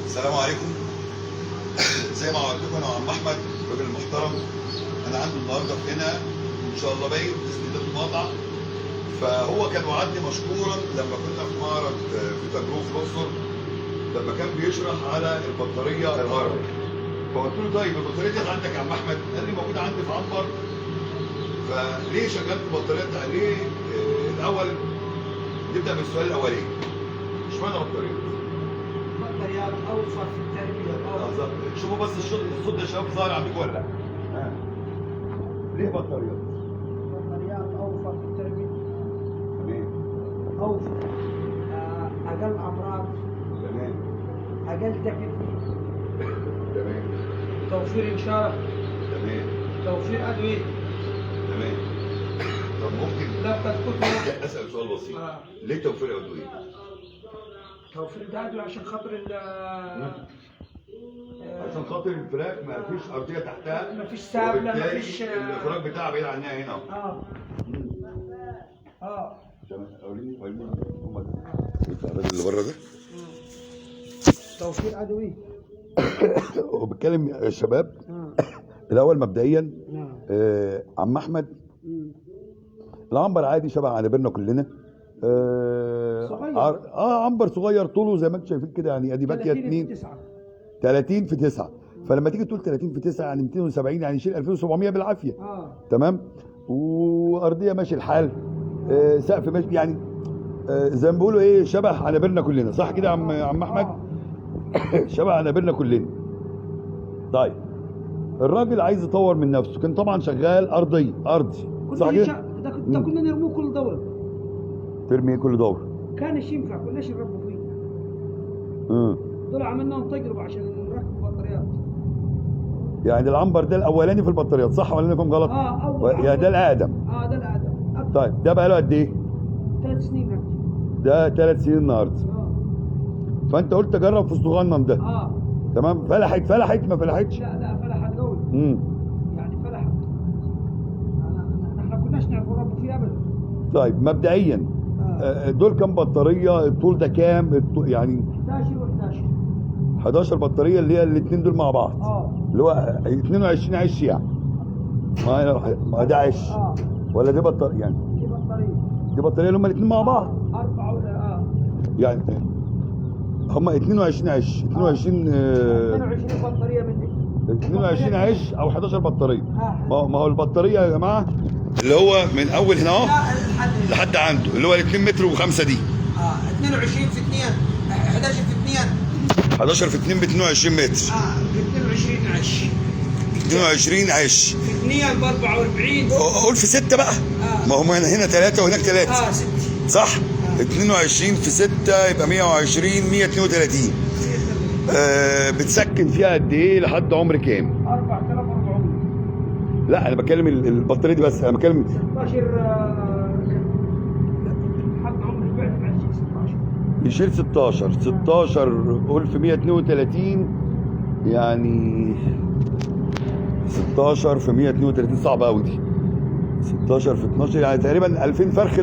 السلام عليكم. زي ما قلت لكم انا وعم احمد الراجل المحترم، انا عنده النهارده في هنا ان شاء الله باين باذن الله في المقاطعه. فهو كان وعدني مشكورا لما كنا في معرض فيتا جرو في الاقصر، لما كان بيشرح على البطاريه الهارد. فقلت له طيب البطاريه دي عندك يا عم احمد؟ قال لي موجوده عندي في عنبر. فليه شغلت البطاريه ليه؟ الاول نبدا من السؤال الاولاني، اشمعنى بطاريه؟ بطاريات اوفر في التربيه. بالظبط. شوفوا بس الصوت يا شباب ظاهر عندكم ولا لا؟ ليه بطاريات؟ بطاريات اوفر في التربيه. تمام. اوفر. اقل امراض. تمام. اقل تكلفه. تمام. توفير انشاء. تمام. توفير ادويه. تمام. طب ممكن دفتر كتب. اسال سؤال بسيط؟ ليه توفير ادويه؟ توفير الادويه عشان خاطر عشان خاطر الفراخ ما فيش ارضيه تحتها، ما فيش سابله، ما وبالتالي فيش الاخراج بتاعها بعيد عنها هنا. تمام. وريني هم الراجل اللي بره ده. توفير ادويه. وبتكلم يا شباب الاول مبدئيا عم احمد العنبر عادي شبه عنابرنا كلنا. صغير. عنبر صغير طوله زي ما انتم شايفين كده، يعني ادي باكيه 2 30 في 9. فلما تيجي تقول 30 في 9 يعني 270، يعني يشيل 2700 بالعافيه. تمام. وارضيه ماشي الحال، سقف ماشي، يعني زي ما بيقولوا ايه، شبه عنابرنا كلنا، صح كده يا عم احمد؟ شبه عنابرنا كلنا. طيب الراجل عايز يطور من نفسه، كان طبعا شغال ارضي صح كده؟ ده كنا نرموه كل دوره. ترمي كل دوره؟ كانش ينفع، كناش نربوا فيه. دول عملناهم تجربه عشان نركب بطاريات. يعني العنبر ده الاولاني في البطاريات، صح ولا انا فاهم غلط؟ يا ده الاقدم. ده الاقدم. طيب ده بقى له قد ايه؟ 3 سنين ركب. ده 3 سنين النهارده. فانت قلت اجرب في الصغنن ده. تمام. فلحت ما فلحتش؟ لا فلحت قوي. يعني فلحت. احنا كناش نعرف نربي فيه ابدا. طيب مبدئيا دول كام بطاريه؟ الطول ده كام؟ يعني 11 و11. 11 بطاريه اللي هي الاثنين دول مع بعض. اللي هو 22 عش يعني. ما ده عش. ولا دي بطاريه يعني؟ دي بطاريه اللي هم الاثنين مع بعض. 4 ولا يعني هم 22 عش. 22 بطاريه من دي. 22 عش او 11 بطاريه. ما هو البطاريه يا جماعه اللي هو من اول هنا اهو لحد عنده، اللي هو 2 متر و5 دي. 22 في 2 11 في 2 11 في 2 ب 22 متر. ب 22 عش. 22 عش في 2 ب 44. قول في 6 بقى. ما هم هنا 3 وهناك 3. 6 صح. 22 في 6 يبقى 120 132. بتسكن فيها قد ايه لحد عمر كام؟ 4400. لا انا بتكلم البطاريه دي بس، انا بتكلم 16 لحد عمر البعث بعد 16. يشيل 16 قول في 132 يعني 16 في 132 صعبه قوي دي. 16 في 12 يعني تقريبا 2000 فرخ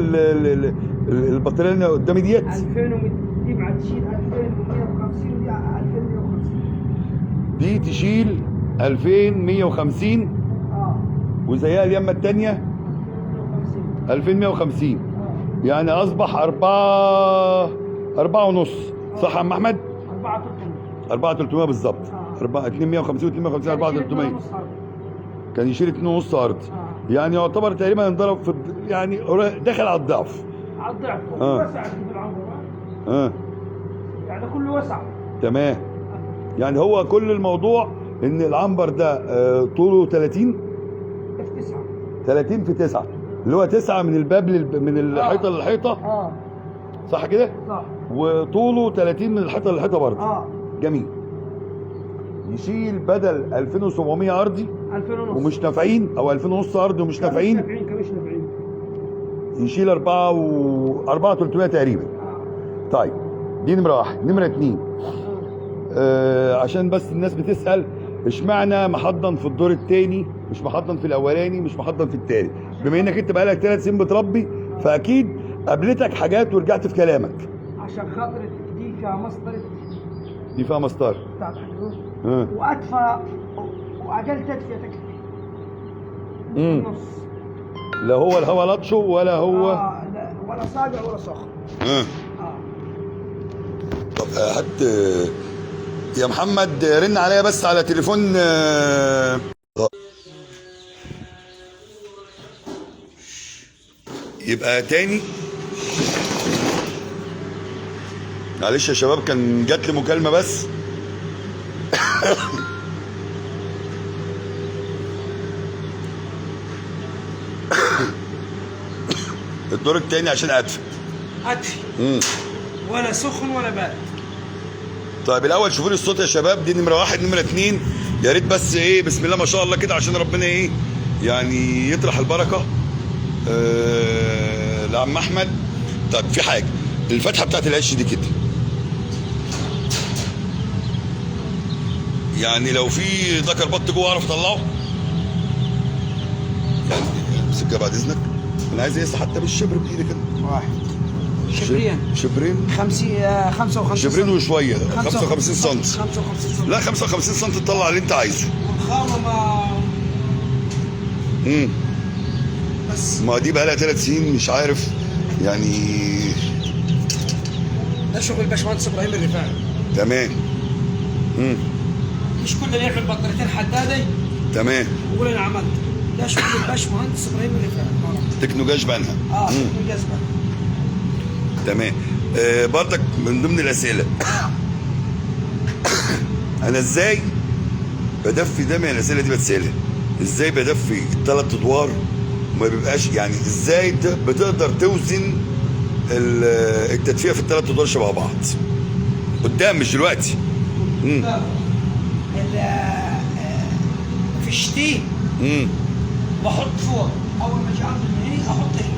البطاريه اللي قدامي ديت. 2000 دي بعد تشيل 2150 ودي 2150. دي تشيل 2150 وزيها اليمه الثانيه 2150. يعني اصبح 4 ونص، صح يا عم احمد؟ 4300 بالظبط. 250 و250 4300. كان يشيل 2.5 ارض. يعني يعتبر تقريبا انضرب في، يعني داخل على الضعف. على الضعف. وسع في العنبر. يعني كله وسع. تمام. يعني هو كل الموضوع ان العنبر ده طوله 30 في 9. 30 في 9 اللي هو 9 من الباب من الحيطه للحيطه. صح كده؟ صح. وطوله 30 من الحيطه للحيطه برضه. جميل. يشيل بدل 2700 ارضي 2000 ونص ومش نافعين، او 2000 ونص ارضي ومش نافعين، مش نافعين. يشيل 4300 تقريبا. طيب دي نمره 1. نمره 2 عشان بس الناس بتسال اشمعنى محضن في الدور الثاني مش محضن في الاولاني مش محضن في الثالث؟ بما انك انت بقالك 3 سنين بتربي فاكيد قابلتك حاجات ورجعت في كلامك. عشان خاطر دي فيها مصدر دي فيها مسطره بتاعت حدود اه وادفى واقل تدفئه تكفي نص. لا هو الهوا لطشه ولا هو لا ولا صاقع ولا سخن. اه طب هات يا محمد رن عليا بس على تليفون يبقى تاني. معلش يا شباب كان جات لي مكالمة بس. الدور التاني عشان ادفي. ولا سخن ولا بارد. طيب الاول شوفوا لي الصوت يا شباب، دي نمره واحد. نمره اتنين يا ريت بس ايه بسم الله ما شاء الله كده عشان ربنا ايه يعني يطرح البركه لعم احمد. طيب في حاجه الفتحه بتاعت العش دي كده يعني لو في ذكر بط جوه اعرف اطلعه يعني. امسكها بعد اذنك، انا عايز اقيسها حتى بالشبر بايدي كده. واحد شبرين 55 شبرين وشويه 55 سم. 55 سم. لا 55 سم تطلع اللي انت عايزه. والخامه بس ما دي بقى لها 3 سنين مش عارف يعني. ده شغل الباشمهندس ابراهيم الرفاعي. تمام. مش كل اللي يعمل بطاريتين حداده تمام ويقول انا عملت. ده شغل الباشمهندس ابراهيم الرفاعي. تكنوجاش بنها. تكنو جذبه. تمام. برضك من ضمن الاسئله انا ازاي بدفي ده؟ من الاسئله دي بتسالها ازاي بدفي الثلاث ادوار وما بيبقاش يعني ازاي بتقدر توزن التدفئه في الثلاث ادوار شبه بعض قدام مش دلوقتي. في الشتي بحط فوق، اول ما اجي اعمل من هنا احط هنا.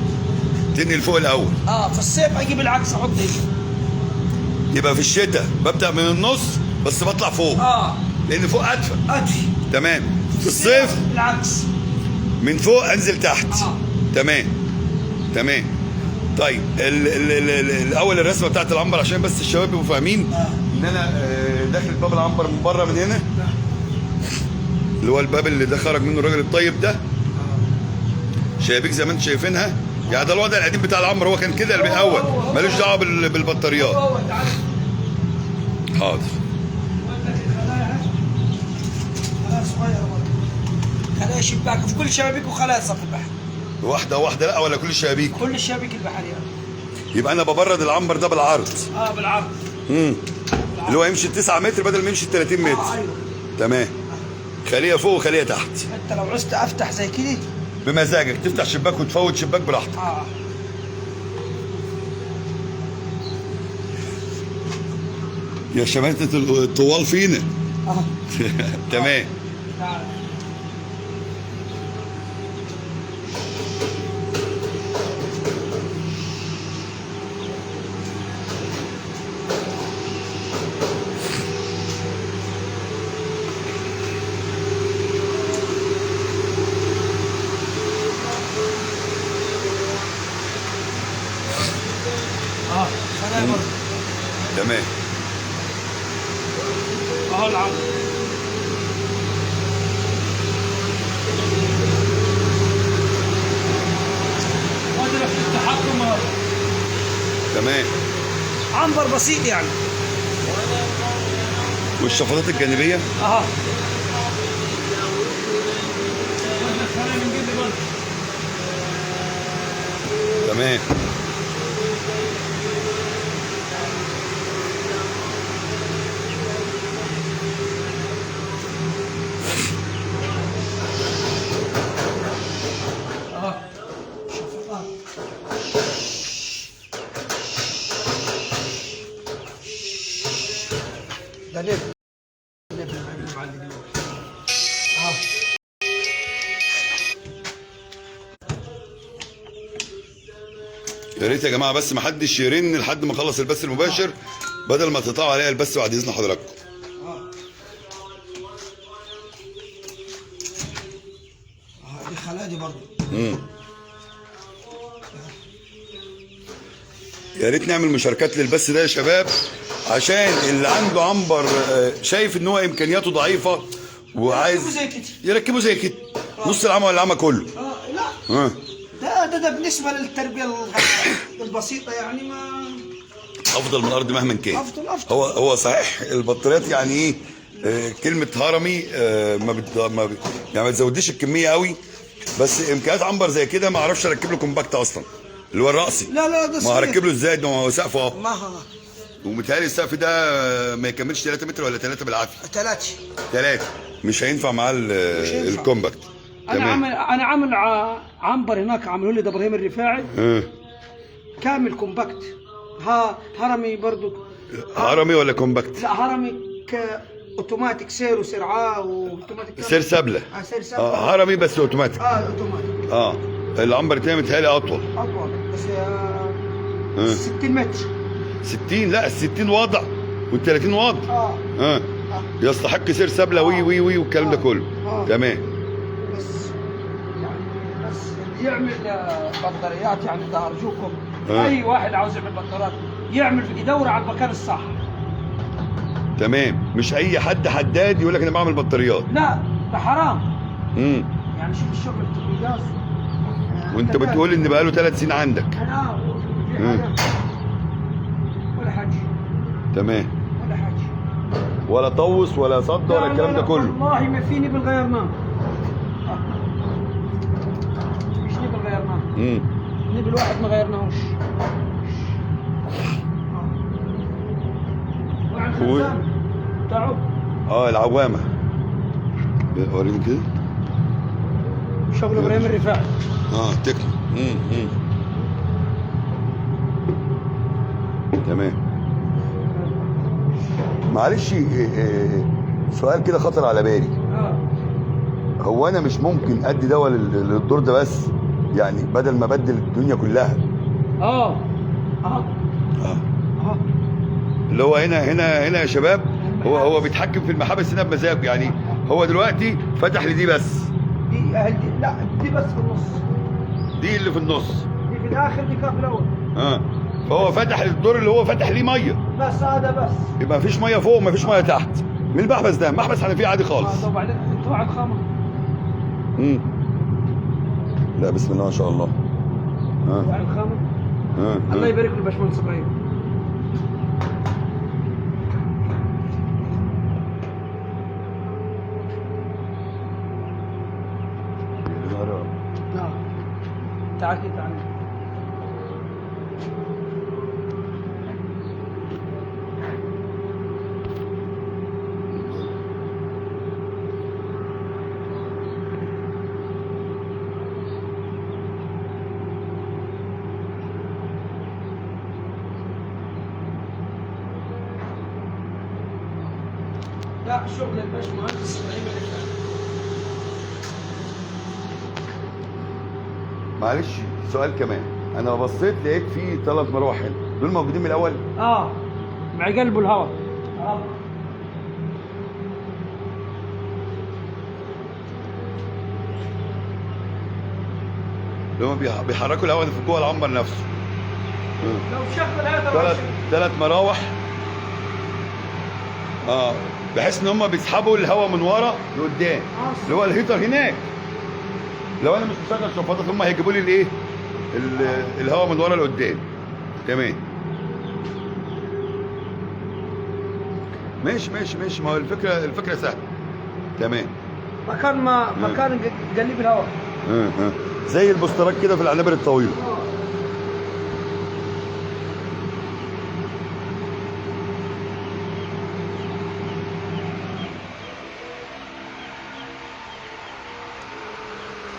تنقل فوق الاول. في الصيف اجيب العكس احط هنا. يبقى في الشتاء ببدا من النص بس بطلع فوق. لان فوق ادفى. تمام. في الصيف العكس من فوق انزل تحت. تمام. طيب الاول الرسمه بتاعت العنبر عشان بس الشباب يبقوا فاهمين ان انا داخل باب العنبر من بره من هنا اللي هو الباب اللي ده خرج منه الراجل الطيب ده. شبابيك زي ما انتم شايفينها يعني ده الوضع القديم بتاع العنبر. هو كان كده الاول ملوش دعوه بالبطاريات. حاضر. خلايا شباك في كل شبابيك وخلايا صف البحر. واحده لا ولا كل الشبابيك؟ كل الشبابيك البحريه. يبقى انا ببرد العنبر ده بالعرض. بالعرض. اللي هو يمشي 9 متر بدل ما يمشي 30 متر. ايوه. تمام. خليه فوق وخليه تحت. انت لو عوزت افتح زي كده بمزاجك تفتح شباك وتفوت شباك براحتك. يا شماتة الطوال فينا. تمام. تمام. العرض. وادرك التحكم هذا. تمام. عنبر بسيط يعني. والشفاطات الجانبيه؟ تمام. ده ليه؟ يا ريت يا جماعه بس ما حدش يرن لحد ما اخلص البث المباشر بدل ما تقطعوا عليا البث بعد اذن حضراتكم. دي خلايا برضه. يا ريت نعمل مشاركات للبث ده يا شباب عشان اللي عنده عنبر شايف ان هو امكانياته ضعيفه وعايز زي كده. يركبه زي كده نص العمى ولا العمى كله. لا ده بالنسبه للتربيه البسيطه يعني ما افضل من الارض مهما كان. افضل. هو صحيح البطاريات يعني ايه كلمه هرمي يعني ما تزوديش الكميه قوي، بس امكانيات عنبر زي كده ما اعرفش اركب له كومباكت اصلا اللي هو الرأسي. لا ده ما هركب له ازاي؟ ده هو سقفه اهو. ما ومتهيألي السقف ده ما يكملش 3 متر ولا 3 بالعافيه. 3 مش هينفع معاه الكومباكت. انا عامل عنبر هناك عملوا لي ده ابراهيم الرفاعي كامل كومباكت. هرمي برضو. هرمي ولا كومباكت؟ لا هرمي اوتوماتيك سير وسرعه واوتوماتيك سير سبله. سير سبله. هرمي بس اوتوماتيك. اوتوماتيك. العنبر التاني متهيألي اطول بس 60 متر. 60 لا ال 60 وضع وال 30 وضع. يستحق سير سبله وي والكلام ده كله. تمام. بس يعمل بطاريات يعني ده ارجوكم اي واحد عاوز يعمل بطاريات يدور على المكان الصح. تمام. مش اي حد حداد يقول لك انا بعمل بطاريات. لا ده حرام. يعني شوف الشغل التكنولوجيا وانت بتقول ان بقاله 3 سنين عندك. ولا حاجه. تمام. ولا حاجه. ولا طوس ولا صد ولا الكلام ده كله. والله ما في نبل غيرناه. مش نبل غيرناه. نبل واحد ما غيرناهوش. وعن خزان تعب. العوامه. وريني كده. شغل ابراهيم الرفاعي. تكنو. تمام. معلش سؤال كده خطر على بالي. هو انا مش ممكن ادي دواء للدور ده بس يعني بدل ما ابدل الدنيا كلها؟ اللي هو هنا يا شباب هو بيتحكم في المحابس هنا بمزاجه يعني. هو دلوقتي فتح لي دي بس. لا دي بس في النص. دي اللي في النص. دي في الاخر دي كان في الاول. فهو فتح الدور اللي هو فتح ليه ميه بس. هذا بس. يبقى مفيش ميه فوق ومفيش ميه تحت من المحبس ده. محبس حنفيه عادي خالص. وبعدين انتوا على الخامه. لا بسم الله ما شاء الله. على الخامه. الله يبارك له باشمهندس ابراهيم. تعال كده تعال. لا شغل الباشمهندس ابراهيم الرفاعي. معلش سؤال كمان. انا بصيت لقيت فيه 3 مراوح هنا، دول موجودين من الاول؟ مع قلبه الهواء. اللي هم بيحركوا الهواء اللي في جوه العنبر نفسه. لو شغل هذا 3 مراوح. بحيث ان هم بيسحبوا الهواء من ورا لقدام اللي هو الهيتر هناك. لو انا مش مشغل شفاطات هم هيجيبوا لي الايه الهواء من ورا لقدام. تمام. ماشي. ما هو الفكره سهله. تمام. مكان جنب الهواء. زي البوسترات كده في العنابر الطويله.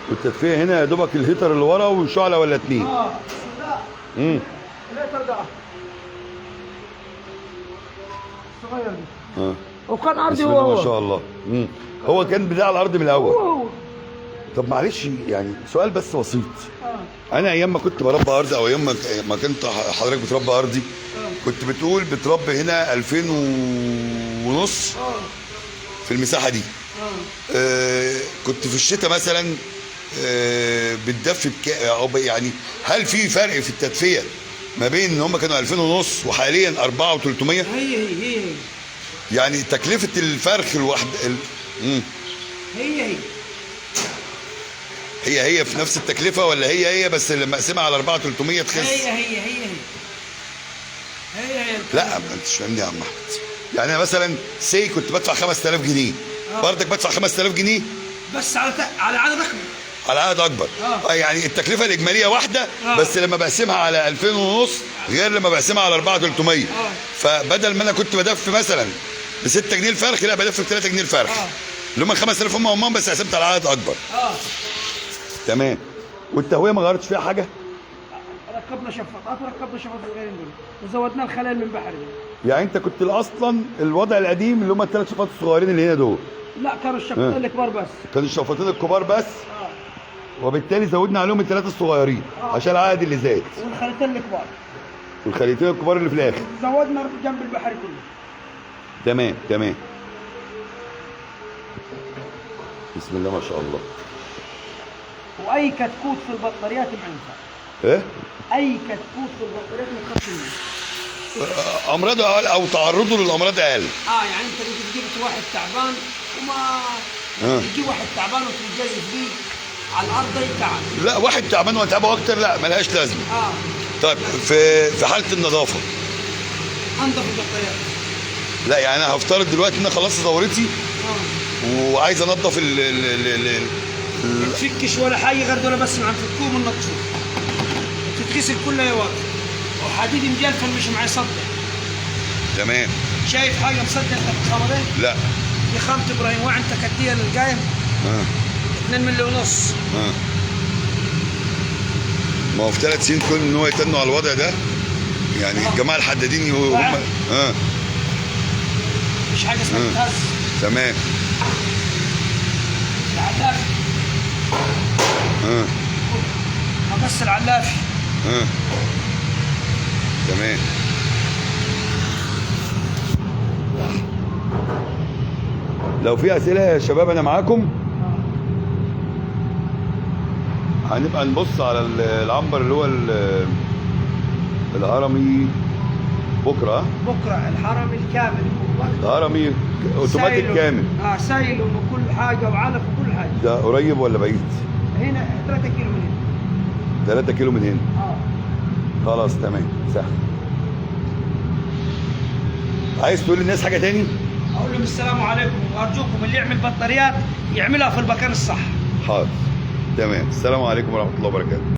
والتدفئه هنا يا دوبك الهيتر اللي ورا وشعله ولا 2. لا. الهيتر ده صغير دي. وكان ارضي هو ما شاء الله. هو كان بتاع الارض من الاول. طب معلش يعني سؤال بس بسيط. انا ايام ما كنت بربى ارضي او ايام ما كنت حضرتك بتربى ارضي كنت بتقول بتربي هنا 2000 ونص في المساحه دي. كنت في الشتاء مثلا بتدفي يعني هل في فرق في التدفئه ما بين ان هم كانوا 2000 ونص وحاليا 4300. هي يعني تكلفه الفرخ الواحد مم. هي هي في نفس التكلفه، ولا هي بس لما اقسمها على 4300 تخس؟ هي لا ما انتش فاهمني يا عم احمد. يعني انا مثلا كنت بدفع 5000 جنيه، برضك بدفع 5000 جنيه بس على عدد اكبر، على عدد اكبر. يعني التكلفه الاجماليه واحده، بس لما بقسمها على 2000 ونص غير لما بقسمها على 4300. فبدل ما انا كنت بدف مثلا ب 6 جنيه الفرخ، لا بدف ب 3 جنيه الفرخ، اللي هم 5000 هم بس قسمت على عدد اكبر. تمام. والتهويه ما غيرتش فيها حاجه؟ ركبنا شفاطات صغيرين دول وزودنا الخلايا من بحري. يعني انت كنت اصلا الوضع القديم اللي هم الثلاث شفاطات الصغيرين اللي هنا دول؟ لا كانوا الشفاطين الكبار بس. كانوا الشفاطين الكبار بس. وبالتالي زودنا عليهم الثلاثه الصغيرين عشان العدد اللي زاد. والخليتين الكبار اللي في الاخر زودنا جنب البحر كله. تمام. بسم الله ما شاء الله. واي كتكوت في البطاريات ما ينفع. ايه؟ اي كتكوت في البطاريات ما تخافش منه. امراض او تعرضه للامراض اقل. يعني انت جبت واحد تعبان وما تجيب واحد تعبان وتتجازف بيه على الارض ده يتعب. لا واحد تعبان وتعبه اكتر لا ملهاش لازمه. طيب في حاله النظافه انضف البطاريات. لا يعني انا هفترض دلوقتي ان انا خلصت دورتي وعايز انضف ما تفكش ولا حاجه غير دول بس عم تفكوهم وننضفوه. تتغسل كلها واقف وحديد مجلفن مش معي صدق. تمام. شايف حاجه مصدق انت في الخامه دي؟ لا. دي خامه ابراهيم وانت كديه للقايم 2 مللي ونص. ما هو في 3 سنين كل ان هو يتنوا على الوضع ده يعني الجماعه الحدادين هم مش حاجه اسمها تهز. تمام. العلافي مقص العلافي. تمام. لو في اسئله يا شباب انا معاكم. هنبقى نبص على العنبر اللي هو الهرمي بكره. الهرمي الكامل. الهرمي اوتوماتيك كامل. سايل وكل حاجه وعلف وكل حاجه. ده قريب ولا بعيد؟ هنا 3 كيلو من هنا. 3 كيلو من هنا. خلاص تمام سهل. عايز تقول للناس حاجه تاني؟ اقول لهم السلام عليكم وارجوكم اللي يعمل بطاريات يعملها في المكان الصح. حاضر. تمام. السلام عليكم ورحمه الله وبركاته.